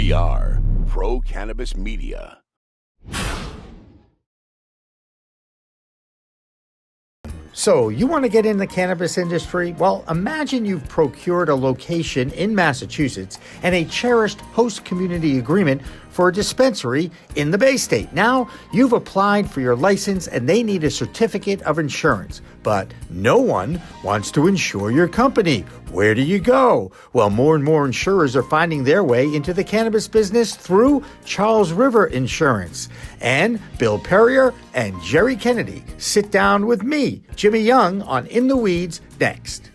We are Pro Cannabis Media. So, you want to get in the cannabis industry? Well, imagine you've procured a location in Massachusetts and a cherished host community agreement for a dispensary in the Bay State. Now, you've applied for your license and they need a certificate of insurance, but no one wants to insure your company. Where do you go? Well, more and more insurers are finding their way into the cannabis business through Charles River Insurance. And Bill Perrier and Gerry Kennedy sit down with me, Jimmy Young, on In the Weeds next.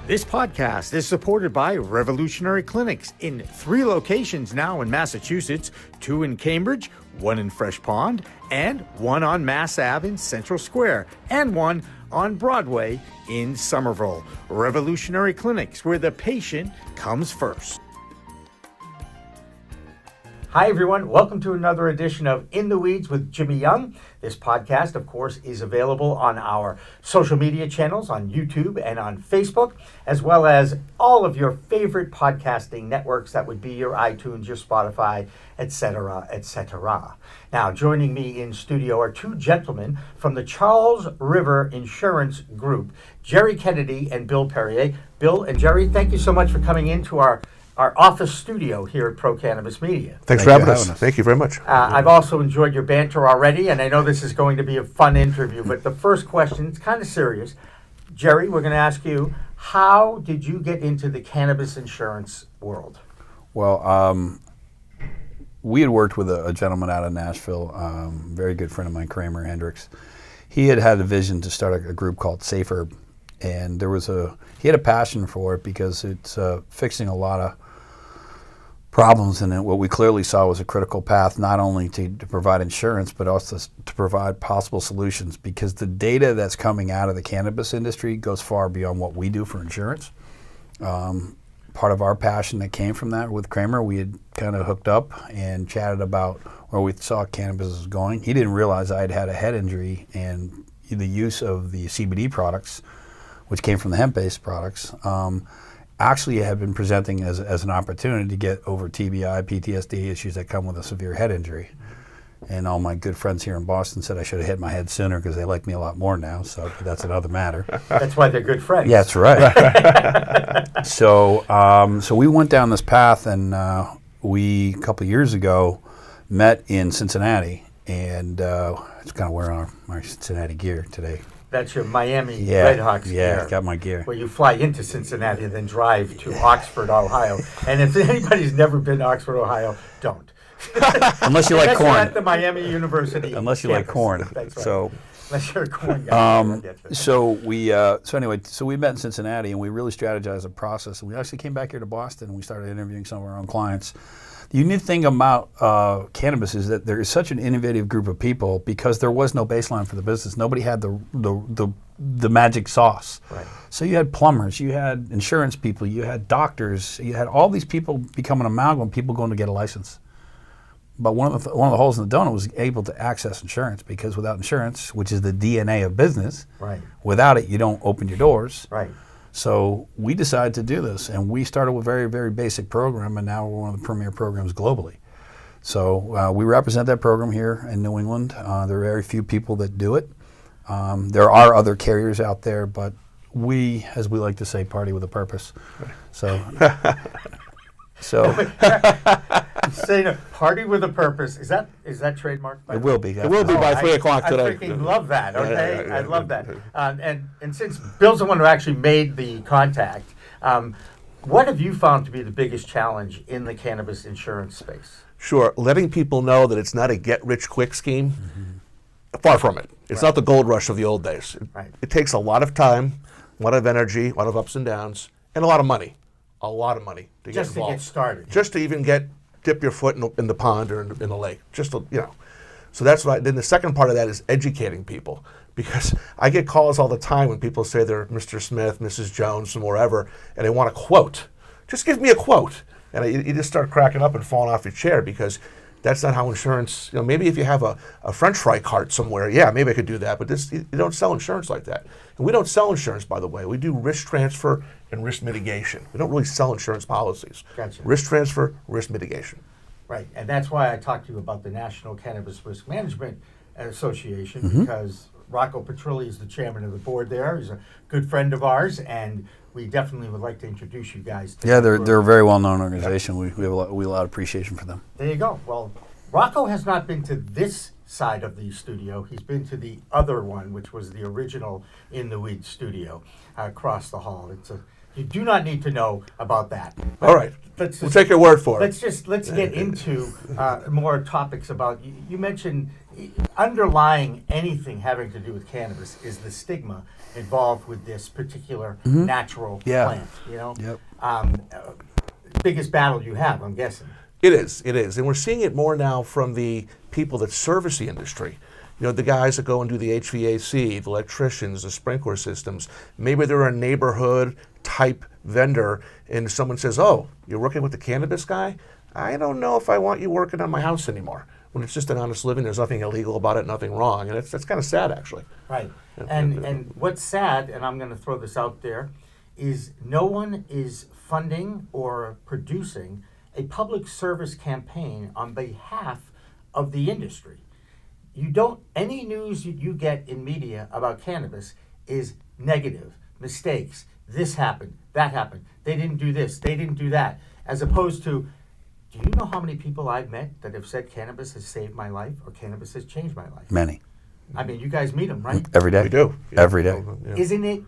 This podcast is supported by Revolutionary Clinics in 3 locations now in Massachusetts, 2 in Cambridge, 1 in Fresh Pond, and 1 on Mass Ave in Central Square, and 1 on Broadway in Somerville. Revolutionary Clinics, where the patient comes first. Hi, everyone. Welcome to another edition of In the Weeds with Jimmy Young. This podcast, of course, is available on our social media channels on YouTube and on Facebook, as well as all of your favorite podcasting networks. That would be your iTunes, your Spotify, etc., etc. Now, joining me in studio are 2 gentlemen from the Charles River Insurance Group, Gerry Kennedy and Bill Perrier. Bill and Gerry, thank you so much for coming into our office studio here at Pro Cannabis Media. Thanks for having us. Thank you very much. I've also enjoyed your banter already, and I know this is going to be a fun interview, but the first question, it's kind of serious. Gerry, we're going to ask you, how did you get into the cannabis insurance world? Well, we had worked with a gentleman out of Nashville, very good friend of mine, Kramer Hendricks. He had a vision to start a group called Safe Herb, and he had a passion for it because it's fixing a lot of problems, and what we clearly saw was a critical path not only to provide insurance but also to provide possible solutions, because the data that's coming out of the cannabis industry goes far beyond what we do for insurance. Part of our passion that came from that with Kramer, we had kind of hooked up and chatted about where we saw cannabis was going. He didn't realize I had a head injury, and the use of the CBD products, which came from the hemp-based products, actually had been presenting as an opportunity to get over TBI, PTSD issues that come with a severe head injury. And all my good friends here in Boston said I should have hit my head sooner because they like me a lot more now, so that's another matter. That's why they're good friends. Yeah, that's right. So we went down this path, and we, a couple of years ago, met in Cincinnati, and it's kind of wearing my Cincinnati gear today. That's your Miami Redhawks gear. Yeah, got my gear. Where you fly into Cincinnati and then drive to Oxford, Ohio. And if anybody's never been to Oxford, Ohio, don't. Unless you like corn. At the Miami University Unless you campus. Like corn. That's right. So, unless you're a corn guy. So we met in Cincinnati, and we really strategized a process. And we actually came back here to Boston, and we started interviewing some of our own clients. The unique thing about cannabis is that there is such an innovative group of people because there was no baseline for the business. Nobody had the magic sauce. Right. So you had plumbers, you had insurance people, you had doctors, you had all these people become an amalgam, people going to get a license. But one of the holes in the donut was able to access insurance, because without insurance, which is the DNA of business, right, without it you don't open your doors. Right. So we decided to do this, and we started with a very, very basic program, and now we're one of the premier programs globally. So we represent that program here in New England. There are very few people that do it. There are other carriers out there, but we, as we like to say, party with a purpose. So saying a party with a purpose, is that trademarked? It will be. It will be by 3 o'clock today. I freaking love that. Okay, I love that. And since Bill's the one who actually made the contact, what have you found to be the biggest challenge in the cannabis insurance space? Sure, letting people know that it's not a get-rich-quick scheme. Mm-hmm. Far from it. It's not the gold rush of the old days. It takes a lot of time, a lot of energy, a lot of ups and downs, and a lot of money. A lot of money to get involved. Just to get started. Just to even dip your foot in the pond or in the lake. Just to, So that's what then the second part of that is educating people. Because I get calls all the time when people say they're Mr. Smith, Mrs. Jones, from wherever, and they want a quote. Just give me a quote. And you just start cracking up and falling off your chair, because That's not how insurance, maybe if you have a French fry cart somewhere, yeah, maybe I could do that, but you don't sell insurance like that. And we don't sell insurance, by the way. We do risk transfer and risk mitigation. We don't really sell insurance policies. Gotcha. Risk transfer, risk mitigation. Right, and that's why I talked to you about the National Cannabis Risk Management Association, because Rocco Petrilli is the chairman of the board there. He's a good friend of ours, and we definitely would like to introduce you guys to Yeah, they're a very well-known organization. We have a lot of appreciation for them. There you go. Well, Rocco has not been to this side of the studio. He's been to the other one, which was the original In the Weeds studio across the hall. You do not need to know about that. All right. We'll take your word for it. Let's get into more topics about, you mentioned underlying anything having to do with cannabis is the stigma involved with this particular natural plant. Biggest battle you have, I'm guessing. It is, and we're seeing it more now from the people that service the industry. The guys that go and do the HVAC, the electricians, the sprinkler systems. Maybe they're a neighborhood type vendor, and someone says, "Oh, you're working with the cannabis guy? I don't know if I want you working on my house anymore." When it's just an honest living, there's nothing illegal about it, nothing wrong, and that's kind of sad, actually. Right, and what's sad, and I'm going to throw this out there, is no one is funding or producing a public service campaign on behalf of the industry. Any news you get in media about cannabis is negative, mistakes, this happened, that happened, they didn't do this, they didn't do that, as opposed to, do you know how many people I've met that have said cannabis has saved my life or cannabis has changed my life? Many. I mean, you guys meet them, right? Every day. We do. Yeah. Every day. Yeah. Isn't it,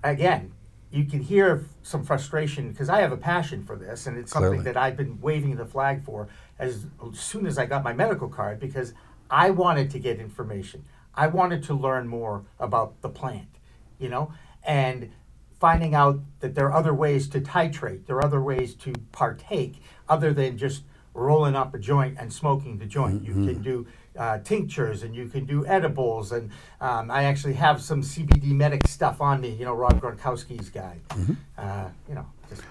again, you can hear some frustration because I have a passion for this, and it's something Clearly. that I've been waving the flag for as soon as I got my medical card, because I wanted to get information. I wanted to learn more about the plant, and finding out that there are other ways to titrate, there are other ways to partake other than just rolling up a joint and smoking the joint. You can do tinctures, and you can do edibles, and I actually have some CBD medic stuff on me, Rob Gronkowski's guy.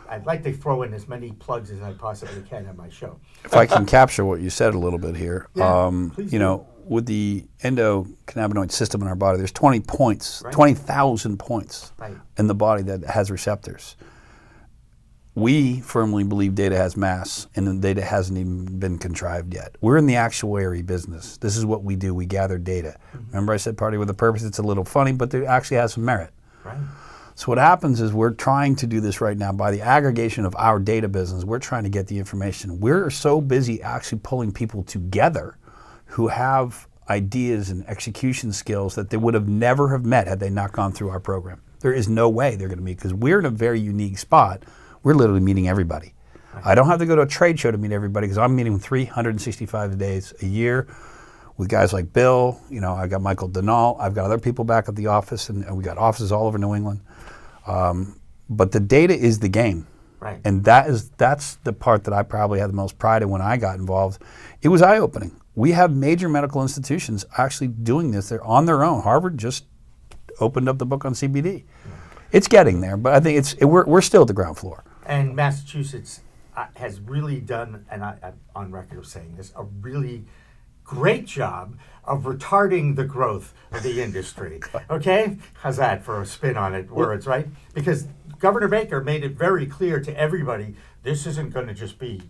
I'd like to throw in as many plugs as I possibly can on my show. If I can capture what you said a little bit here, please do. With the endocannabinoid system in our body, there's 20 points, Right. 20,000 points Right. in the body that has receptors. We firmly believe data has mass, and the data hasn't even been contrived yet. We're in the actuary business. This is what we do. We gather data. Remember I said party with a purpose? It's a little funny, but it actually has some merit. Right. So what happens is we're trying to do this right now by the aggregation of our data business. We're trying to get the information. We're so busy actually pulling people together who have ideas and execution skills that they would have never have met had they not gone through our program. There is no way they're going to meet, because we're in a very unique spot. We're literally meeting everybody. Right. I don't have to go to a trade show to meet everybody, because I'm meeting 365 days a year with guys like Bill. I've got Michael Denal. I've got other people back at the office, and we got offices all over New England. But the data is the game. Right. And that's the part that I probably had the most pride in when I got involved. It was eye-opening. We have major medical institutions actually doing this. They're on their own. Harvard just opened up the book on CBD. It's getting there, but I think we're still at the ground floor. And Massachusetts has really done, and I'm on record of saying this, a really great job of retarding the growth of the industry. Okay? How's that for a spin on it, words, right? Because Governor Baker made it very clear to everybody, this isn't going to just be,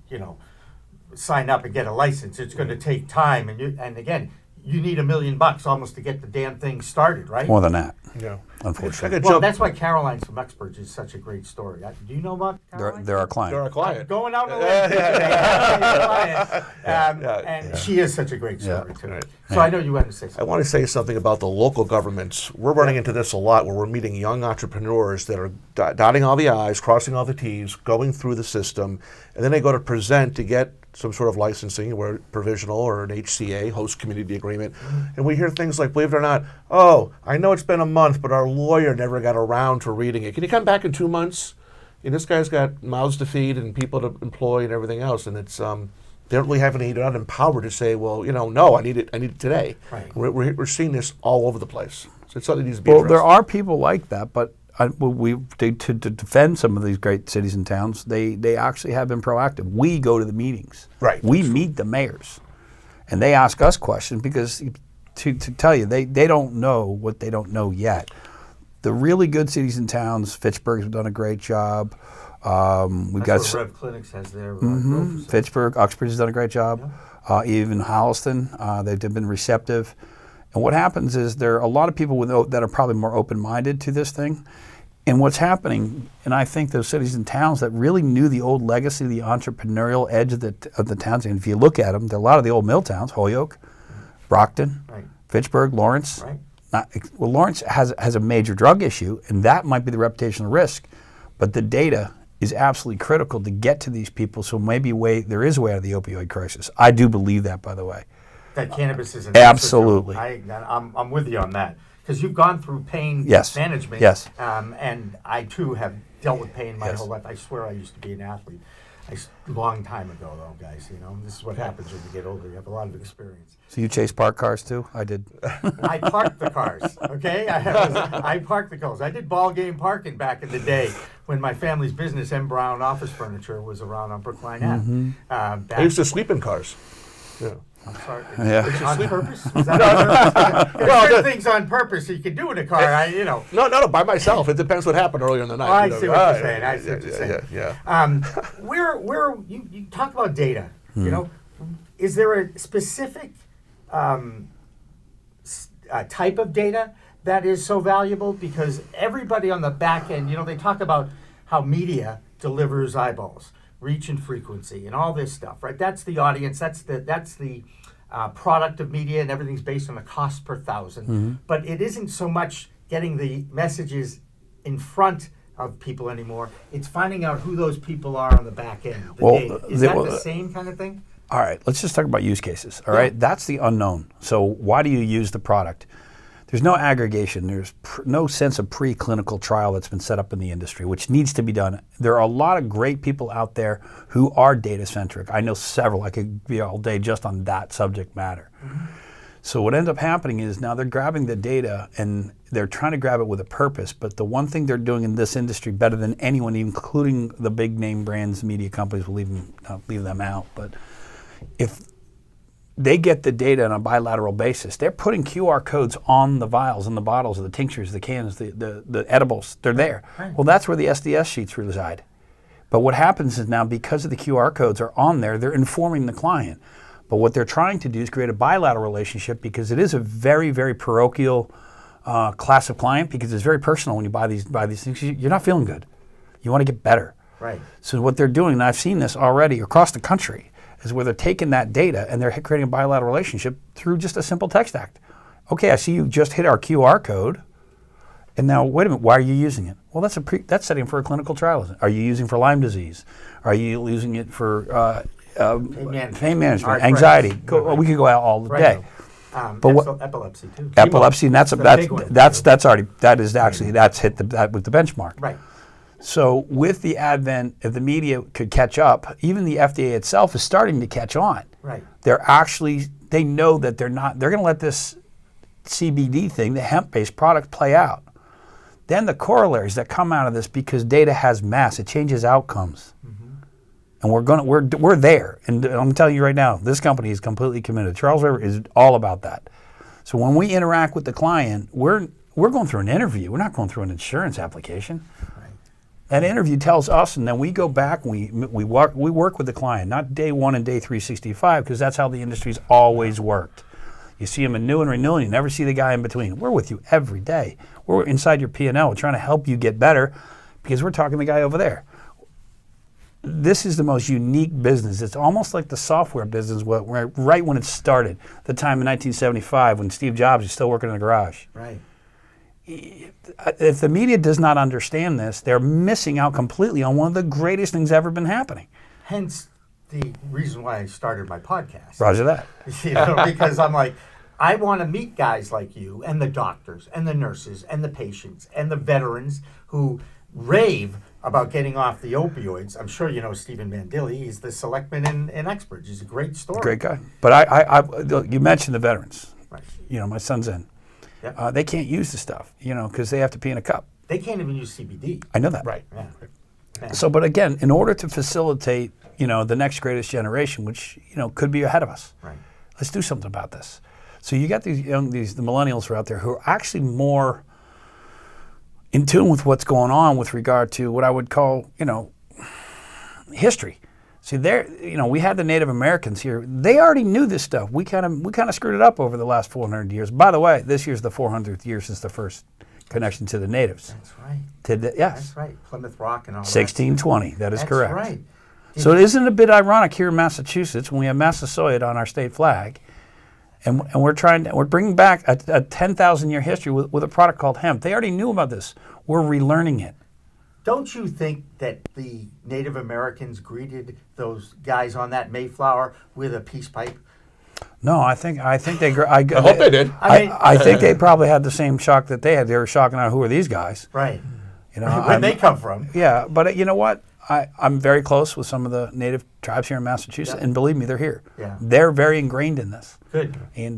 sign up and get a license. It's going to take time. And again, you need $1 million almost to get the damn thing started, right? More than that. Yeah. Unfortunately. Well, that's why Caroline's from Experts is such a great story. Do you know about Caroline? They're our client. They're our client. Going out on a limb today. And she is such a great story, too. Right. So I know you wanted to say I something. want to say something about the local governments. We're running into this a lot, where we're meeting young entrepreneurs that are dotting all the I's, crossing all the T's, going through the system, and then they go to present to get some sort of licensing, where provisional or an HCA, host community agreement, and we hear things like, believe it or not, oh, I know it's been a month, but our lawyer never got around to reading it. Can you come back in 2 months? And this guy's got mouths to feed and people to employ and everything else, and it's they don't really have any, they're not empowered to say, well, no, I need it today. Right. We're seeing this all over the place. So it's something that needs to be Well, addressed. there are people like that, but to defend some of these great cities and towns, they actually have been proactive. We go to the meetings. Right. We meet the mayors, and they ask us questions because to tell you they don't know what they don't know yet. The really good cities and towns, Fitchburg's done a great job. We've got That's where Rev Clinics has their Fitchburg, Uxbridge has done a great job. Yeah. Even Holliston, they've been receptive. And what happens is there are a lot of people that are probably more open-minded to this thing. And what's happening, and I think those cities and towns that really knew the old legacy, the entrepreneurial edge of the towns, and if you look at them, there are a lot of the old mill towns, Holyoke, Brockton, Fitchburg, Lawrence. Right. Lawrence has a major drug issue, and that might be the reputational risk. But the data is absolutely critical to get to these people, so maybe there is a way out of the opioid crisis. I do believe that, by the way. That cannabis is an absolutely. I'm with you on that because you've gone through pain management. Yes. And I too have dealt with pain my whole life. I swear I used to be an athlete. Long time ago, though, guys. This is what happens when you get older. You have a lot of experience. So you chase parked cars too? I did. I parked the cars. Okay, I parked the cars. I did ball game parking back in the day when my family's business, M. Brown Office Furniture, was around on Brookline Ave. I used to sleep in cars. Yeah. I'm sorry. Yeah. On purpose? Is that on purpose? There's certain things on purpose you can do in a car. No, by myself. It depends what happened earlier in the night. I see what you're saying. I see what you're saying. Yeah. Where you talk about data. Is there a specific type of data that is so valuable? Because everybody on the back end, they talk about how media delivers eyeballs, reach and frequency, and all this stuff, right? That's the audience. That's the product of media, and everything's based on a cost per thousand. But it isn't so much getting the messages in front of people anymore. It's finding out who those people are on the back end. Data. Is that the same kind of thing? All right, let's just talk about use cases. All right, that's the unknown. So why do you use the product? There's no aggregation. There's no sense of preclinical trial that's been set up in the industry, which needs to be done. There are a lot of great people out there who are data-centric. I know several. I could be all day just on that subject matter. So what ends up happening is now they're grabbing the data and they're trying to grab it with a purpose, but the one thing they're doing in this industry better than anyone, including the big name brands, media companies, we'll leave them out, but if they get the data on a bilateral basis, they're putting QR codes on the vials and the bottles, the tinctures, the cans, the edibles. They're there. Right. Well, that's where the SDS sheets reside. But what happens is now, because of the QR codes are on there, they're informing the client. But what they're trying to do is create a bilateral relationship, because it is a very, very parochial class of client, because it's very personal when you buy these things. You're not feeling good. You want to get better. Right. So what they're doing, and I've seen this already across the country, is where they're taking that data and they're creating a bilateral relationship through just a simple text act. Okay, I see you just hit our QR code, and now wait a minute, why are you using it? Well, that's setting for a clinical trial. Are you using for Lyme disease? Are you using it for pain management, anxiety? We could go out all the day. But epilepsy too. Epilepsy, and that's hit that with the benchmark. Right. So with the advent, if the media could catch up, even the FDA itself is starting to catch on. Right. They know that they're going to let this CBD thing, the hemp-based product, play out. Then the corollaries that come out of this, because data has mass, it changes outcomes. And we're there. And I'm telling you right now, this company is completely committed. Charles River is all about that. So when we interact with the client, we're going through an interview. We're not going through an insurance application. That interview tells us, and then we go back and we work with the client, not day one and day 365, because that's how the industry's always worked. You see them in new and renewal, you never see the guy in between. We're with you every day. We're inside your P&L. We're trying to help you get better, because we're talking to the guy over there. This is the most unique business. It's almost like the software business, right when it started, the time in 1975 when Steve Jobs was still working in the garage. Right. If the media does not understand this, they're missing out completely on one of the greatest things ever been happening. Hence the reason why I started my podcast. Roger that. Because I'm like, I want to meet guys like you, and the doctors and the nurses and the patients and the veterans who rave about getting off the opioids. I'm sure you know Stephen Mandilli. He's the selectman in Uxbridge. He's a great story. Great guy. But you mentioned the veterans. Right. My son's in. Yep. They can't use the stuff, because they have to pee in a cup. They can't even use CBD. I know that. Right. Yeah. So, but again, in order to facilitate, the next greatest generation, which, could be ahead of us, Right. let's do something about this. So you got the millennials who are out there who are actually more in tune with what's going on with regard to what I would call, history. See, we had the Native Americans here. They already knew this stuff. We kind of screwed it up over the last 400 years. By the way, this year's the 400th year since the first connection to the natives. That's right. Yes. That's right. Plymouth Rock and all 1620. That is That's correct. right. So isn't it a bit ironic here in Massachusetts when we have Massasoit on our state flag, and we're bringing back a 10,000-year history with a product called hemp. They already knew about this. We're relearning it. Don't you think that the Native Americans greeted those guys on that Mayflower with a peace pipe? No, I think they. I hope they did. I think they probably had the same shock that they had. They were shocking out, who are these guys? Right. Where'd Where'd they come from? Yeah, but you know what? I'm very close with some of the native tribes here in Massachusetts, and believe me, they're here. Yeah. They're very ingrained in this. Good. And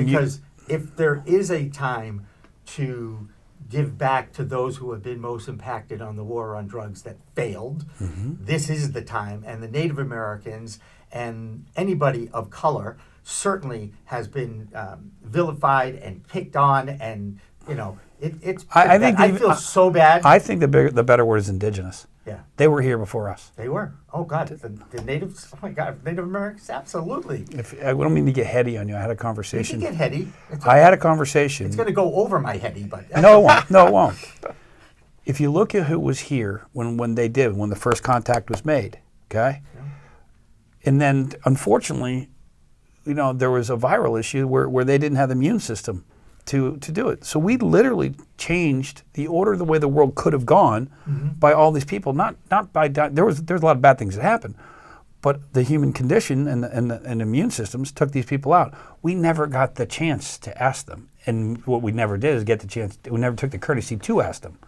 because if there is a time to give back to those who have been most impacted on the war on drugs that failed, this is the time. And the Native Americans and anybody of color certainly has been vilified and picked on, and it's. I feel so bad. I think the better word is indigenous. Yeah. They were here before us. They were. Oh God, the natives. Oh my God, Native Americans. Absolutely. I don't mean to get heady on you. I had a conversation. You can get heady. I had a conversation. It's going to go over my heady, but no, it won't. No, it won't. If you look at who was here when the first contact was made, okay, and then unfortunately, there was a viral issue where they didn't have the immune system to do it. So we literally changed the order, the way the world could have gone by all these people. Not by there's a lot of bad things that happened, but the human condition and immune systems took these people out. We never got the chance to ask them, and what we never did is get the chance. We never took the courtesy to ask them.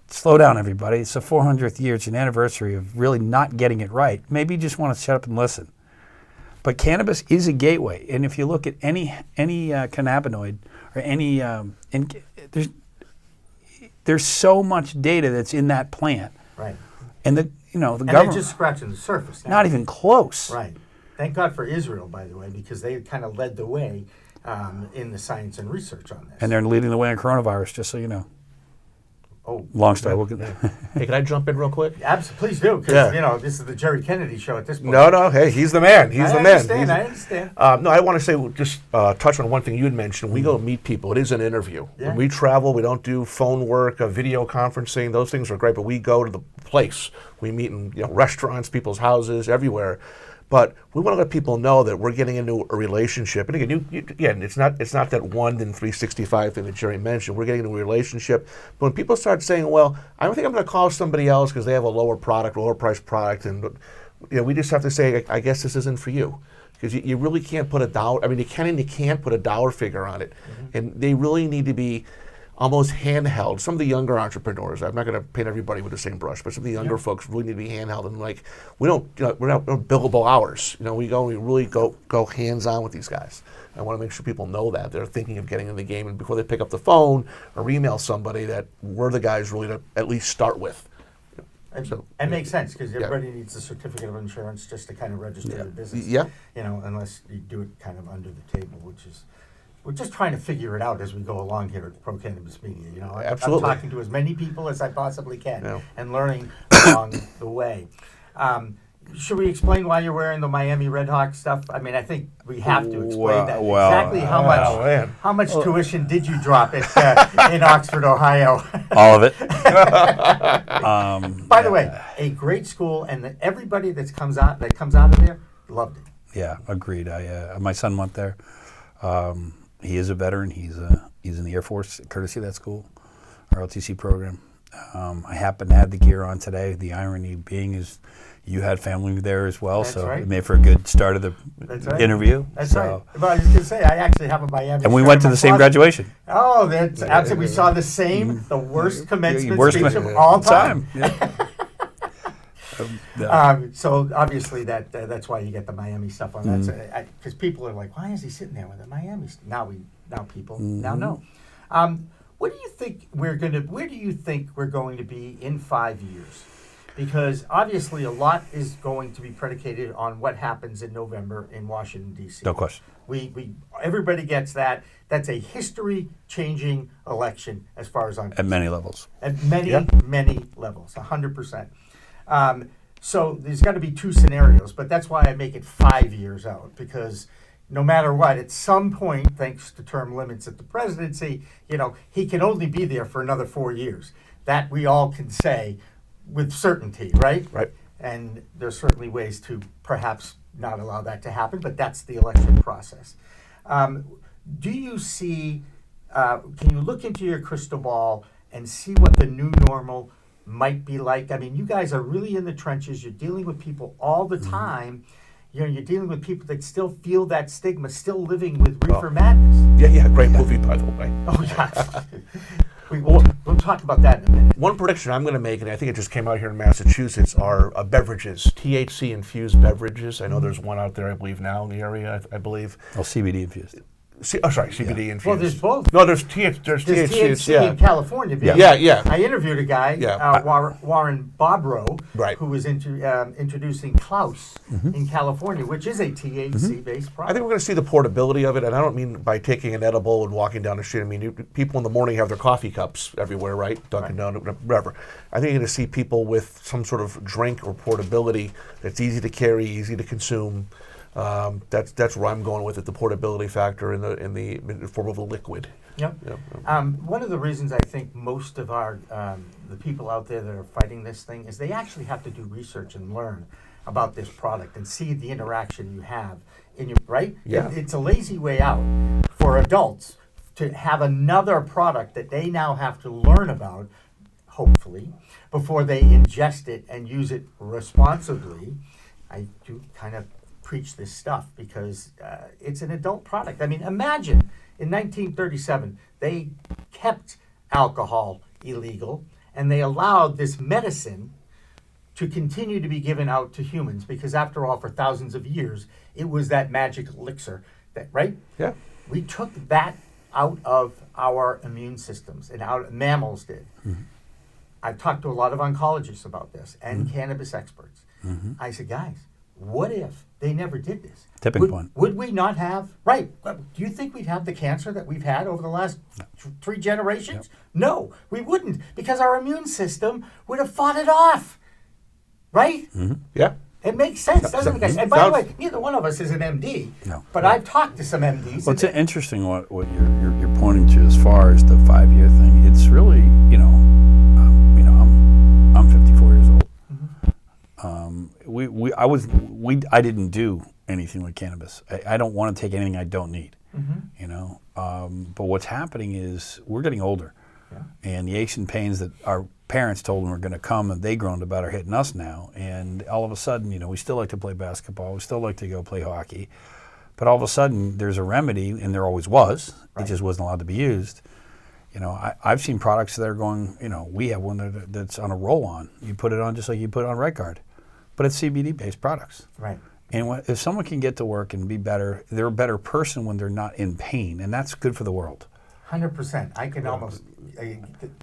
Slow down, everybody. It's the 400th year. It's an anniversary of really not getting it right. Maybe you just want to shut up and listen. But cannabis is a gateway, and if you look at any cannabinoid or any, there's so much data that's in that plant, right? And the government they're just scratching the surface now. Not even close, right? Thank God for Israel, by the way, because they kind of led the way in the science and research on this. And they're leading the way in coronavirus, just so you know. Oh, long story. Hey, can I jump in real quick? Absolutely, please do, because this is the Gerry Kennedy show at this point. No, hey, he's the man. I understand. No, I want to say just touch on one thing you had mentioned. We go meet people. It is an interview. Yeah. When we travel, we don't do phone work, video conferencing. Those things are great, but we go to the place. We meet in restaurants, people's houses, everywhere. But we want to let people know that we're getting into a relationship. And again, it's not that 1 in 365 thing that Gerry mentioned. We're getting into a relationship. But when people start saying, well, I don't think I'm going to call somebody else because they have a lower priced product, and we just have to say, I guess this isn't for you. Because you really can't put a dollar, you can and you can't put a dollar figure on it. And they really need to be almost handheld. Some of the younger entrepreneurs, I'm not going to paint everybody with the same brush, but some of the younger folks really need to be handheld, and we're not billable hours. We really go hands-on with these guys. I want to make sure people know that they're thinking of getting in the game, and before they pick up the phone or email somebody, that we're the guys really to at least start with. It makes sense, because everybody needs a certificate of insurance just to kind of register their business. Yeah. Unless you do it kind of under the table, which is. We're just trying to figure it out as we go along here at Pro Cannabis Media. Absolutely. I'm talking to as many people as I possibly can and learning along the way. Should we explain why you're wearing the Miami Redhawks stuff? I think we have to explain that. Exactly how much tuition did you drop in Oxford, Ohio? All of it. By the way, a great school, and everybody that comes out of there loved it. Yeah, agreed. My son went there. He is a veteran. He's in the Air Force, courtesy of that school, our LTC program. I happen to have the gear on today. The irony being is you had family there as well, That's so right. it made for a good start of the interview. That's right. But I was going to say, I actually have a Miami. And we went to the same graduation. Oh, that's absolutely. We saw the worst commencement speech of all time. So obviously that's why you get the Miami stuff on that, because people are like, why is he sitting there with the Miami stuff? Now people now know. Where do you think we're going to be in 5 years? Because obviously a lot is going to be predicated on what happens in November in Washington, D.C. No question. Everybody gets that. That's a history-changing election as far as I'm concerned. At many levels. At many levels, 100%. So there's got to be two scenarios, but that's why I make it 5 years out, because no matter what, at some point, thanks to term limits at the presidency, he can only be there for another 4 years. That we all can say with certainty, right? Right. And there's certainly ways to perhaps not allow that to happen, but that's the election process. Do you see, can you look into your crystal ball and see what the new normal might be like? I mean, you guys are really in the trenches. You're dealing with people all the time. You're dealing with people that still feel that stigma, still living with reefer madness. Yeah, great movie, by the way. Oh, yeah. We'll talk about that in a minute. One prediction I'm going to make, and I think it just came out here in Massachusetts, are beverages, THC-infused beverages. I know there's one out there, I believe, now in the area, I believe. Oh, CBD infused. CBD infused. Well, there's both. No, there's THC in California. Yeah. I interviewed a guy, Warren Bobrow, right, who was introducing Klaus in California, which is a THC-based product. I think we're going to see the portability of it, and I don't mean by taking an edible and walking down the street. I mean, people in the morning have their coffee cups everywhere, right? Dunkin' Donuts, whatever. I think you're going to see people with some sort of drink or portability that's easy to carry, easy to consume. That's where I'm going with it, the portability factor in the form of a liquid. Yep. One of the reasons I think most of our the people out there that are fighting this thing is they actually have to do research and learn about this product and see the interaction you have in your right. Yeah. It's a lazy way out for adults to have another product that they now have to learn about, hopefully, before they ingest it and use it responsibly. I do kind of preach this stuff because it's an adult product. I mean, imagine in 1937 they kept alcohol illegal and they allowed this medicine to continue to be given out to humans because, after all, for thousands of years it was that magic elixir, right? Yeah. We took that out of our immune systems, and mammals did. I've talked to a lot of oncologists about this and cannabis experts. I said, guys, what if they never did this? Tipping point. Would we not have, right? Do you think we'd have the cancer that we've had over the last 3 generations? Yep. No, we wouldn't, because our immune system would have fought it off, right? Yeah. It makes sense, doesn't it, guys? And by the way, neither one of us is an MD, but I've talked to some MDs. Well, it's interesting what you're pointing to as far as the 5-year thing. It's really, I'm 54 years old. I didn't do anything with cannabis. I don't want to take anything I don't need, But what's happening is we're getting older, and the aches and pains that our parents told them were going to come and they groaned about are hitting us now. And all of a sudden, we still like to play basketball, we still like to go play hockey, but all of a sudden there's a remedy, and there always was. It just wasn't allowed to be used. I've seen products that are going. We have one that's on a roll-on. You put it on just like you put it on Right Guard. But it's CBD-based products. Right. And if someone can get to work and be better, they're a better person when they're not in pain, and that's good for the world. 100%. I can almost.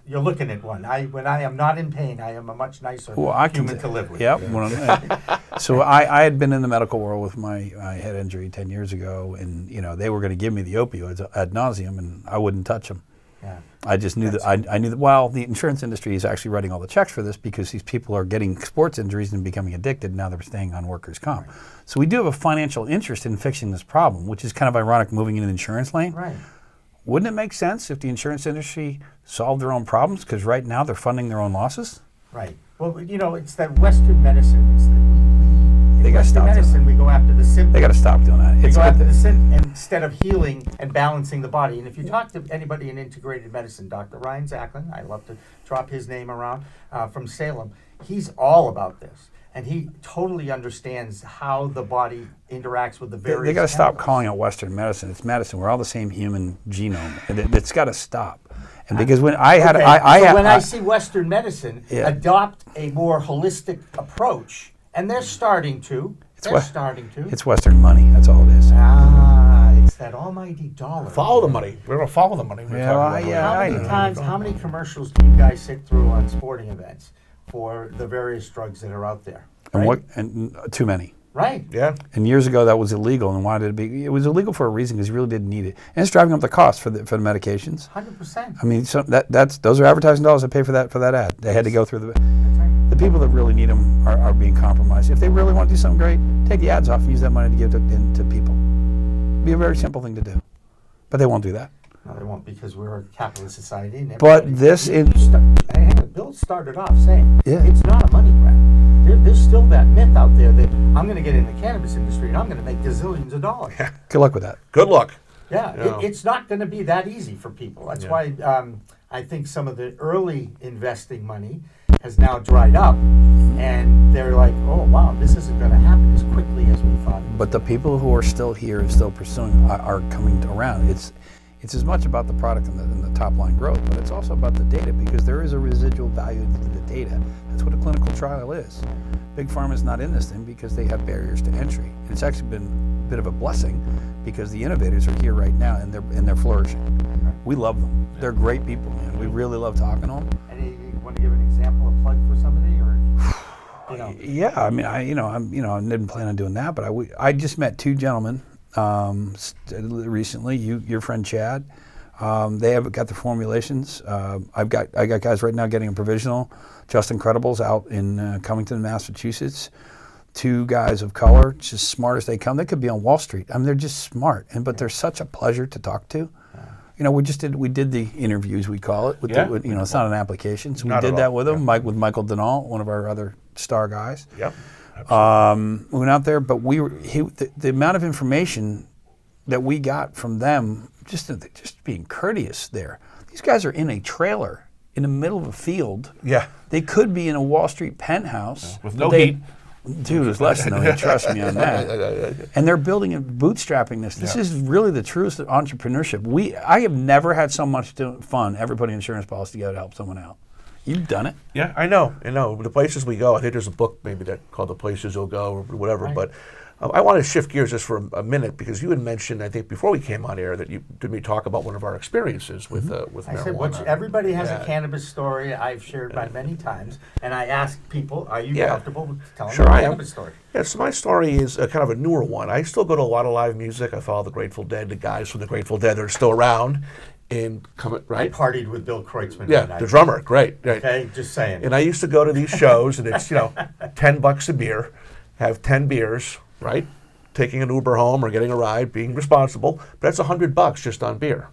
You're looking at one. When I am not in pain, I am a much nicer human to live with. Yep. So I had been in the medical world with my head injury 10 years ago, and they were going to give me the opioids ad nauseum, and I wouldn't touch them. Yeah. I just knew that I knew that. Well, the insurance industry is actually writing all the checks for this because these people are getting sports injuries and becoming addicted. Now they're staying on workers' comp. Right. So we do have a financial interest in fixing this problem, which is kind of ironic moving into the insurance lane. Right. Wouldn't it make sense if the insurance industry solved their own problems? Because right now they're funding their own losses. Right. Well, it's that Western medicine. It's that they got to stop medicine. We go after the symptom. They got to stop doing that. We go after the symptom instead of healing and balancing the body. And if you talk to anybody in integrated medicine, Dr. Ryan Zacklin, I love to drop his name around, from Salem, he's all about this. And he totally understands how the body interacts with the various They got to stop calling it Western medicine. It's medicine. We're all the same human genome. And it's got to stop. And because when I see Western medicine adopt a more holistic approach, and they're starting to. It's Western money. That's all it is. Exactly. It's that almighty dollar. Follow the money. We're going to follow the money. How many commercials do you guys sit through on sporting events for the various drugs that are out there? Right? And too many. Right. Yeah. Mm-hmm. And years ago that was illegal, and why did it be? It was illegal for a reason because you really didn't need it, and it's driving up the cost for the medications. 100%. I mean, so those are advertising dollars that pay for that ad. They had to go through the people that really need them are being compromised. If they really want to do something great, take the ads off and use that money to give to people. It'd be a very simple thing to do, but they won't do that. No, they won't, because we're a capitalist society. And But this Bill started off saying, Yeah. it's not a money grab. There's still that myth out there that I'm going to get in the cannabis industry and I'm going to make gazillions of dollars. good luck with that. Good luck. Yeah, Yeah. it's not going to be that easy for people. That's why I think some of the early investing money has now dried up, and they're like, oh, wow, this isn't going to happen as quickly as we thought. But the people who are still here and still pursuing are coming around. It's as much about the product and the top line growth, but it's also about the data, because there is a residual value to the data. That's what a clinical trial is. Big Pharma is not in this thing because they have barriers to entry. And it's actually been a bit of a blessing because the innovators are here right now and they're flourishing. We love them. They're great people, man. We really love talking to them. And you want to give an example, a plug for somebody, or Yeah, I mean, I didn't plan on doing that, but I just met two gentlemen recently. Your friend Chad, they have got the formulations. I got guys right now getting a provisional, just Incredibles, out in Covington, Massachusetts. Two guys of color, just smart as they come. They could be on Wall Street. I mean, they're just smart, but they're such a pleasure to talk to. You know, we did the interviees, we call it. It's not an application, so we did that with them. With Michael Denal, one of our other star guys. Yep. We went out there, but the amount of information that we got from them, just being courteous there. These guys are in a trailer in the middle of a field. Yeah. They could be in a Wall Street penthouse with no heat. Dude, it's less than no heat. Trust me on that. And they're building and bootstrapping this. This is really the truest entrepreneurship. I have never had so much fun ever putting an insurance policy together to help someone out. You've done it. Yeah, I know. The places we go, I think there's a book maybe called The Places You'll Go or whatever, Right. but I want to shift gears just for a minute, because you had mentioned, I think before we came on air, that you did me talk about one of our experiences with I marijuana. said, everybody has a cannabis story I've shared by many times, and I ask people, are you comfortable with telling Sure, a I am. cannabis story? Yeah, so my story is kind of a newer one. I still go to a lot of live music. I follow the Grateful Dead, the guys from the Grateful Dead that are still around. I Right? partied with Bill Kreutzmann. Yeah, the drummer, great. Okay, just saying. And I used to go to these shows, and it's $10 a beer, have 10 beers, right? Taking an Uber home or getting a ride, being responsible. But that's $100 just on beer.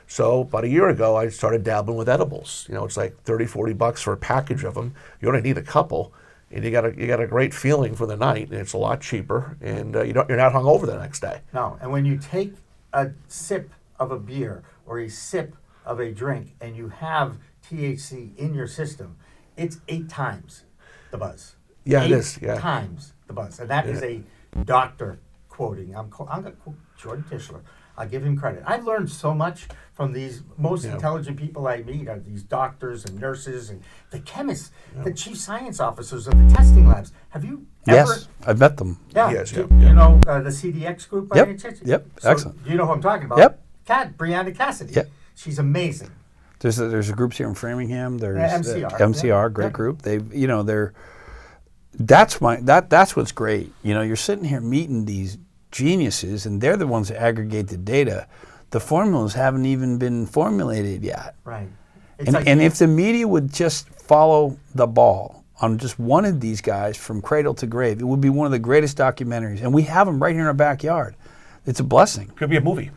So about a year ago, I started dabbling with edibles. It's like $30-$40 for a package of them. You only need a couple, and you got a great feeling for the night, and it's a lot cheaper, and you're not hungover the next day. No, and when you take a sip of a beer or a sip of a drink and you have THC in your system, it's 8 times the buzz. Yeah, it is. Yeah. 8 times the buzz. And that is a doctor quoting. I'm going to quote Jordan Tischler. I'll give him credit. I've learned so much from these most intelligent people I meet, are these doctors and nurses and the chemists, the chief science officers of the testing labs. Have you ever? Yes, I've met them. Yeah. Yes, Do yeah. you know the CDX group? By Yep, any chance? yep, So excellent. Do you know who I'm talking about? Yep. Brianna Cassidy. Yep. She's amazing. There's a groups here in Framingham. There's MCR. MCR, great Yeah. group. That's what's great. You're sitting here meeting these geniuses, and they're the ones that aggregate the data. The formulas haven't even been formulated yet. Right. And if the media would just follow the ball on just one of these guys from cradle to grave, it would be one of the greatest documentaries. And we have them right here in our backyard. It's a blessing. Could be a movie.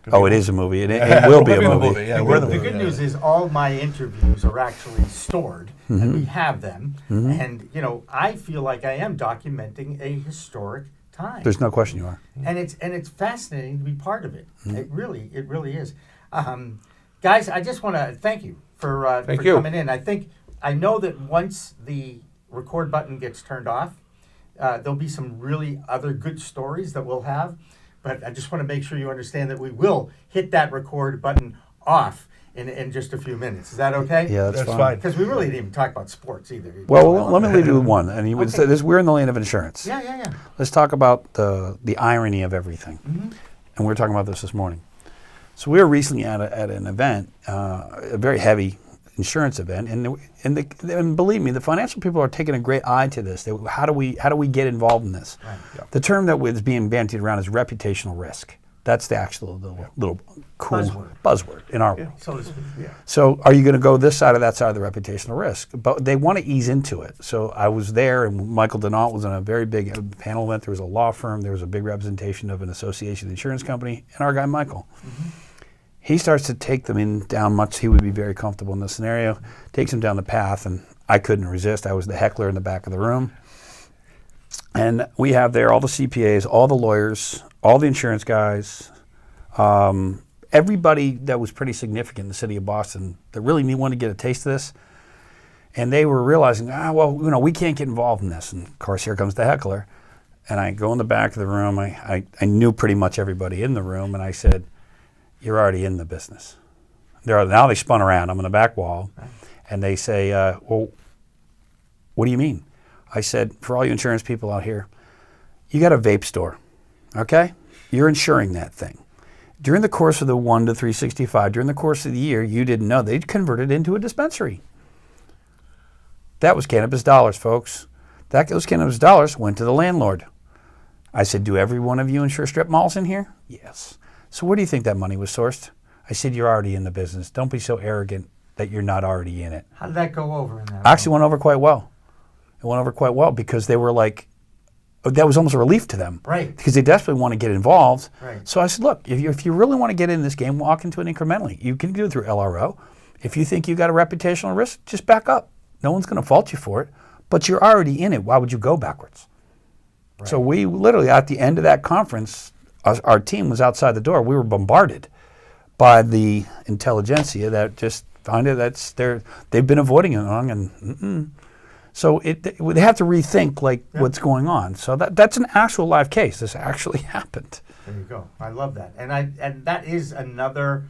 It is a movie. It will be a movie. Yeah, the good news is all my interviews are actually stored, and we have them. And I feel like I am documenting a historic time. There's no question you are. And it's fascinating to be part of it. It really is. Guys, I just want to thank you for coming in. I know that once the record button gets turned off, there'll be some really other good stories that we'll have. But I just want to make sure you understand that we will hit that record button off in just a few minutes. Is that okay? Yeah, that's fine. Because we really didn't even talk about sports either. Well, let me leave you with one. And you would say this: we're in the lane of insurance. Yeah. Let's talk about the irony of everything. and we were talking about this morning. So we were recently at an event, a very heavy insurance event, and believe me, the financial people are taking a great eye to this. How do we get involved in this? Right. Yep. The term that was being bandied around is reputational risk. That's the actual little cool buzzword in our world. So to speak. Yeah. So are you going to go this side or that side of the reputational risk? But they want to ease into it. So I was there, and Michael Denault was on a very big panel event. There was a law firm. There was a big representation of an association, insurance company, and our guy Michael. Mm-hmm. He starts to take them down much. He would be very comfortable in this scenario. Takes them down the path, and I couldn't resist. I was the heckler in the back of the room. And we have there all the CPAs, all the lawyers, all the insurance guys, everybody that was pretty significant in the city of Boston that really wanted to get a taste of this. And they were realizing, we can't get involved in this. And of course, here comes the heckler. And I go in the back of the room. I knew pretty much everybody in the room. And I said, you're already in the business. Now they spun around. I'm on the back wall. And they say, well, what do you mean? I said, for all you insurance people out here, you got a vape store, okay? You're insuring that thing. During the course of the 1 to 365, during the course of the year, you didn't know they'd converted it into a dispensary. That was cannabis dollars, folks. Those cannabis dollars went to the landlord. I said, do every one of you insure strip malls in here? Yes. So where do you think that money was sourced? I said, you're already in the business. Don't be so arrogant that you're not already in it. How did that go over in that? Actually went over quite well. It went over quite well because they were like, that was almost a relief to them. Right. Because they desperately want to get involved. Right. So I said, look, if you really want to get in this game, walk into it incrementally. You can do it through LRO. If you think you got a reputational risk, just back up. No one's going to fault you for it, but you're already in it. Why would you go backwards? Right. So we literally, at the end of that conference, our team was outside the door. We were bombarded by the intelligentsia that just found it. They've been avoiding it long, and so they have to rethink what's going on. So that's an actual live case. This actually happened. There you go. I love that, and that is another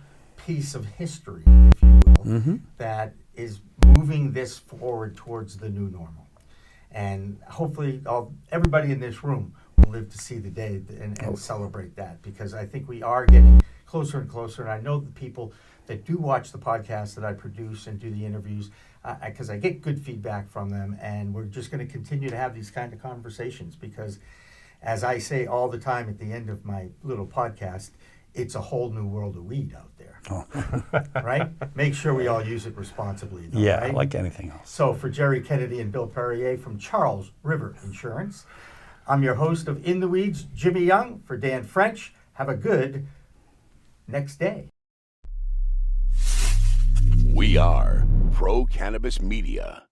piece of history, if you will, that is moving this forward towards the new normal. And hopefully, everybody in this room will live to see the day and celebrate that, because I think we are getting closer and closer. And I know the people that do watch the podcast that I produce and do the interviews, because I get good feedback from them, and we're just going to continue to have these kind of conversations because, as I say all the time at the end of my little podcast, it's a whole new world of weed out there. Oh. Right? Make sure we all use it responsibly, though, yeah, right? like anything else. So for Gerry Kennedy and Bill Perrier from Charles River Insurance, I'm your host of In the Weeds, Jimmy Young. For Dan French, have a good next day. We are Pro Cannabis Media.